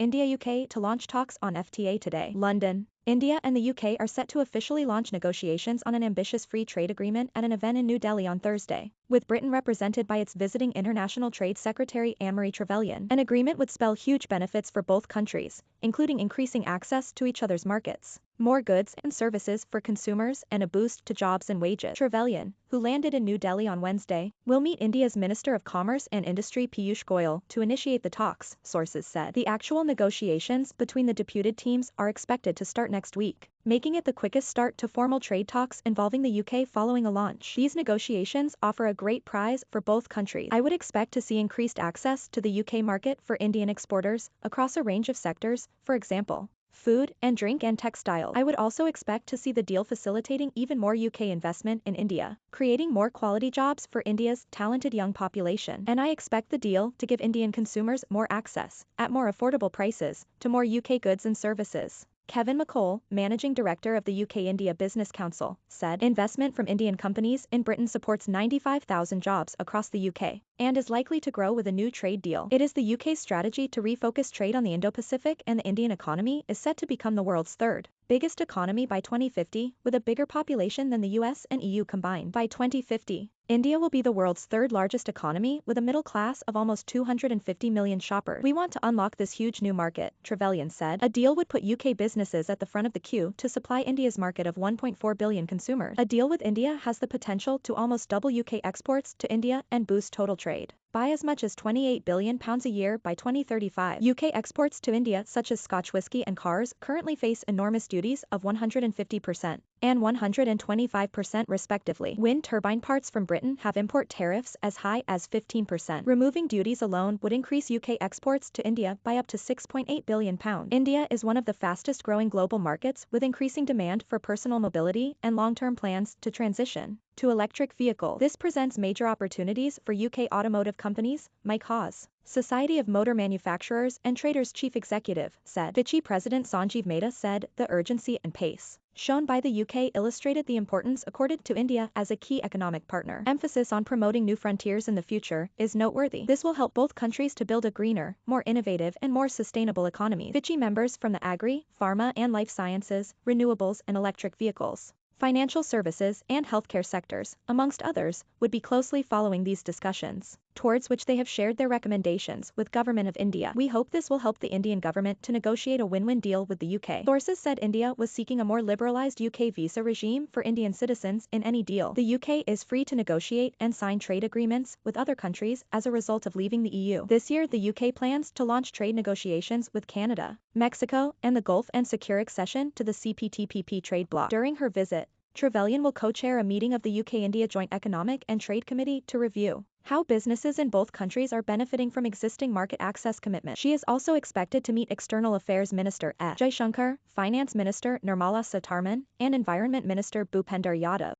India-UK to launch talks on FTA today. London. India and the UK are set to officially launch negotiations on an ambitious free trade agreement at an event in New Delhi on Thursday, with Britain represented by its visiting International Trade Secretary Anne-Marie Trevelyan. An agreement would spell huge benefits for both countries, including increasing access to each other's markets, more goods and services for consumers, and a boost to jobs and wages. Trevelyan, who landed in New Delhi on Wednesday, will meet India's Minister of Commerce and Industry Piyush Goyal to initiate the talks, sources said. The actual negotiations between the deputed teams are expected to start next week, making it the quickest start to formal trade talks involving the UK following a launch. These negotiations offer a great prize for both countries. I would expect to see increased access to the UK market for Indian exporters across a range of sectors, for example, food and drink and textiles. I would also expect to see the deal facilitating even more UK investment in India, creating more quality jobs for India's talented young population. And I expect the deal to give Indian consumers more access, at more affordable prices, to more UK goods and services. Kevin McColl, managing director of the UK-India Business Council, said investment from Indian companies in Britain supports 95,000 jobs across the UK and is likely to grow with a new trade deal. It is the UK's strategy to refocus trade on the Indo-Pacific, and the Indian economy is set to become the world's third biggest economy by 2050, with a bigger population than the US and EU combined. By 2050, India will be the world's third largest economy with a middle class of almost 250 million shoppers. We want to unlock this huge new market, Trevelyan said. A deal would put UK businesses at the front of the queue to supply India's market of 1.4 billion consumers. A deal with India has the potential to almost double UK exports to India and boost total trade by as much as £28 billion a year by 2035. UK exports to India, such as Scotch whisky and cars, currently face enormous duties of 150% and 125% respectively. Wind turbine parts from Britain have import tariffs as high as 15%. Removing duties alone would increase UK exports to India by up to £6.8 billion. India is one of the fastest growing global markets, with increasing demand for personal mobility and long-term plans to transition to electric vehicles. This presents major opportunities for UK automotive companies, Mike Hawes, Society of Motor Manufacturers and Traders chief executive, said. FICCI president Sanjiv Mehta said the urgency and pace shown by the UK illustrated the importance accorded to India as a key economic partner. Emphasis on promoting new frontiers in the future is noteworthy. This will help both countries to build a greener, more innovative and more sustainable economy. FICCI members from the agri, pharma and life sciences, renewables and electric vehicles, financial services and healthcare sectors, amongst others, would be closely following these discussions, towards which they have shared their recommendations with Government of India. We hope this will help the Indian government to negotiate a win-win deal with the UK. Sources said India was seeking a more liberalised UK visa regime for Indian citizens in any deal. The UK is free to negotiate and sign trade agreements with other countries as a result of leaving the EU. This year, the UK plans to launch trade negotiations with Canada, Mexico, and the Gulf and secure accession to the CPTPP trade bloc. During her visit, Trevelyan will co-chair a meeting of the UK-India Joint Economic and Trade Committee to review how businesses in both countries are benefiting from existing market access commitments. She is also expected to meet External Affairs Minister S. Jaishankar, Finance Minister Nirmala Sitharaman, and Environment Minister Bhupender Yadav.